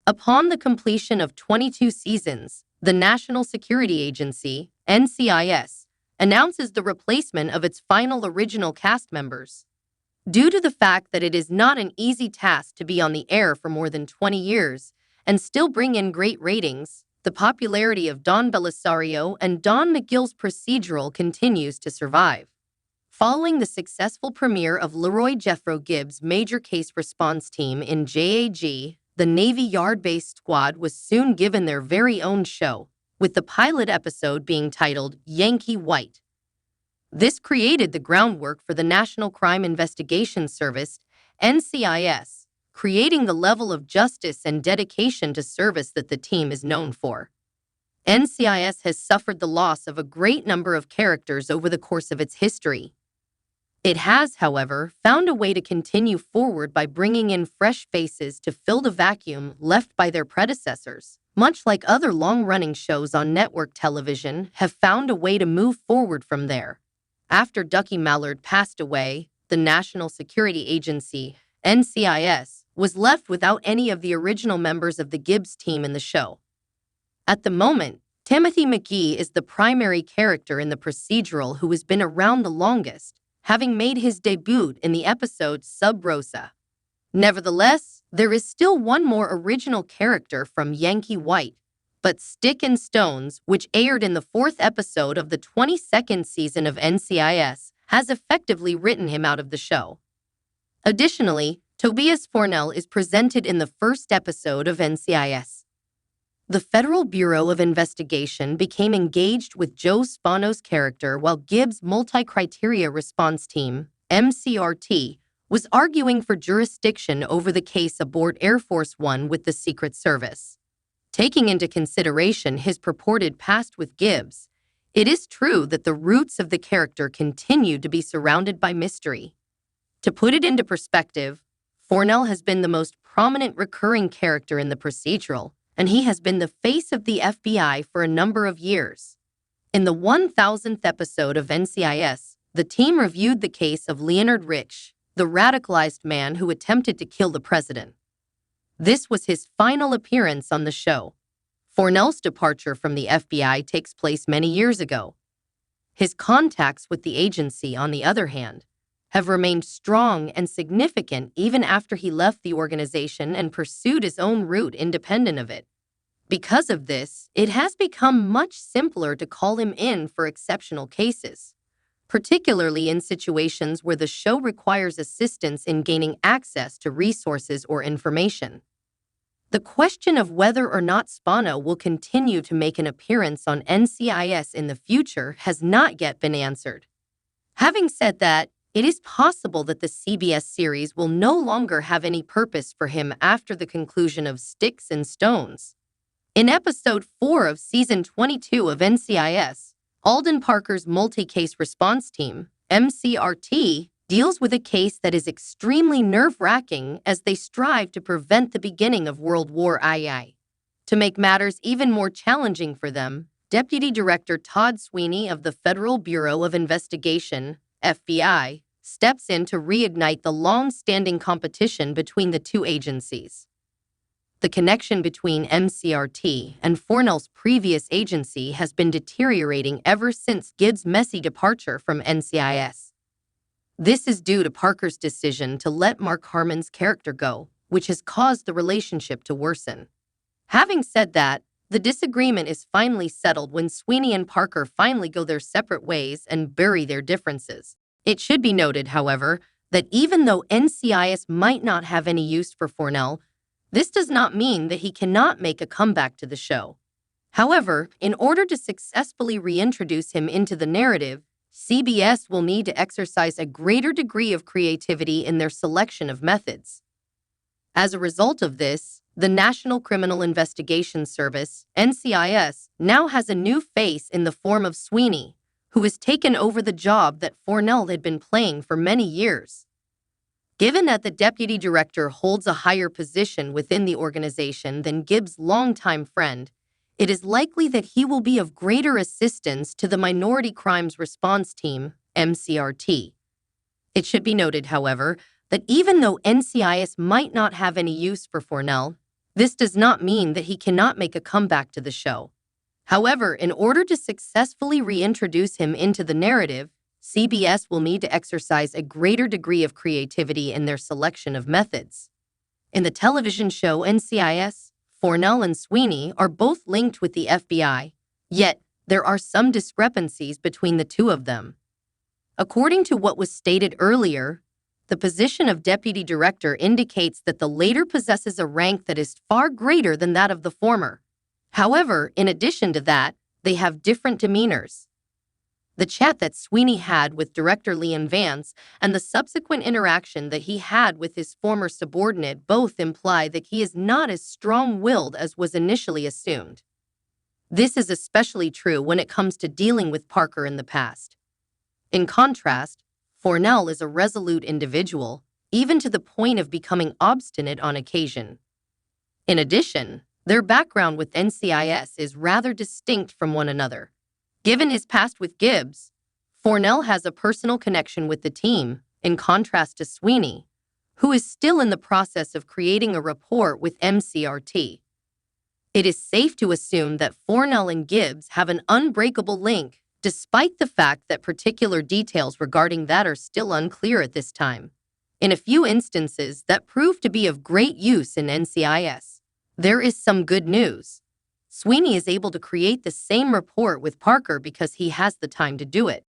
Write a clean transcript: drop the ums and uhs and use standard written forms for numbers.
Upon the completion of 22 seasons, the National Security Agency, NCIS, announces the replacement of its final original cast members. Due to the fact that it is not an easy task to be on the air for more than 20 years and still bring in great ratings, the popularity of Don Belisario and Don McGill's procedural continues to survive. Following the successful premiere of Leroy Jeffro Gibbs' Major Case Response Team in JAG, the Navy Yard-based squad was soon given their very own show, with the pilot episode being titled Yankee White. This created the groundwork for the National Crime Investigation Service, NCIS, creating the level of justice and dedication to service that the team is known for. NCIS has suffered the loss of a great number of characters over the course of its history. It has, however, found a way to continue forward by bringing in fresh faces to fill the vacuum left by their predecessors. Much like other long-running shows on network television have found a way to move forward from there. After Ducky Mallard passed away, the National Security Agency, NCIS, was left without any of the original members of the Gibbs team in the show. At the moment, Timothy McGee is the primary character in the procedural who has been around the longest, having made his debut in the episode Sub Rosa. Nevertheless, there is still one more original character from Yankee White, but Stick and Stones, which aired in the 4th episode of the 22nd season of NCIS, has effectively written him out of the show. Additionally, Tobias Fornell is presented in the 1st episode of NCIS. The Federal Bureau of Investigation became engaged with Joe Spano's character while Gibbs' Multi-Criteria Response Team, MCRT, was arguing for jurisdiction over the case aboard Air Force One with the Secret Service. Taking into consideration his purported past with Gibbs, it is true that the roots of the character continue to be surrounded by mystery. To put it into perspective, Fornell has been the most prominent recurring character in the procedural, and he has been the face of the FBI for a number of years. In the 1000th episode of NCIS, the team reviewed the case of Leonard Rich, the radicalized man who attempted to kill the president. This was his final appearance on the show. Fornell's departure from the FBI takes place many years ago. His contacts with the agency, on the other hand, have remained strong and significant even after he left the organization and pursued his own route independent of it. Because of this, it has become much simpler to call him in for exceptional cases, particularly in situations where the show requires assistance in gaining access to resources or information. The question of whether or not Spano will continue to make an appearance on NCIS in the future has not yet been answered. Having said that, it is possible that the CBS series will no longer have any purpose for him after the conclusion of Sticks and Stones. In episode 4 of season 22 of NCIS, Alden Parker's Multi-Case Response Team, MCRT, deals with a case that is extremely nerve-wracking as they strive to prevent the beginning of World War II. To make matters even more challenging for them, Deputy Director Todd Sweeney of the Federal Bureau of Investigation, FBI, steps in to reignite the long-standing competition between the two agencies. The connection between MCRT and Fornell's previous agency has been deteriorating ever since Gibbs' messy departure from NCIS. This is due to Parker's decision to let Mark Harmon's character go, which has caused the relationship to worsen. Having said that, the disagreement is finally settled when Sweeney and Parker finally go their separate ways and bury their differences. It should be noted, however, that even though NCIS might not have any use for Fornell, this does not mean that he cannot make a comeback to the show. However, in order to successfully reintroduce him into the narrative, CBS will need to exercise a greater degree of creativity in their selection of methods. As a result of this, the National Criminal Investigation Service, NCIS, now has a new face in the form of Sweeney, who has taken over the job that Fornell had been playing for many years. Given that the deputy director holds a higher position within the organization than Gibbs' longtime friend, it is likely that he will be of greater assistance to the Minority Crimes Response Team, MCRT. It should be noted, however, that even though NCIS might not have any use for Fornell, This does not mean that he cannot make a comeback to the show. However, in order to successfully reintroduce him into the narrative, CBS will need to exercise a greater degree of creativity in their selection of methods. In the television show NCIS, Fornell and Sweeney are both linked with the FBI, yet there are some discrepancies between the two of them. According to what was stated earlier, the position of deputy director indicates that the latter possesses a rank that is far greater than that of the former. However, in addition to that, they have different demeanors. The chat that Sweeney had with Director Leon Vance and the subsequent interaction that he had with his former subordinate both imply that he is not as strong-willed as was initially assumed. This is especially true when it comes to dealing with Parker in the past. In contrast, Fornell is a resolute individual, even to the point of becoming obstinate on occasion. In addition, their background with NCIS is rather distinct from one another. Given his past with Gibbs, Fornell has a personal connection with the team, in contrast to Sweeney, who is still in the process of creating a rapport with MCRT. It is safe to assume that Fornell and Gibbs have an unbreakable link, despite the fact that particular details regarding that are still unclear at this time. In a few instances that prove to be of great use in NCIS, there is some good news. Sweeney is able to create the same rapport with Parker because he has the time to do it.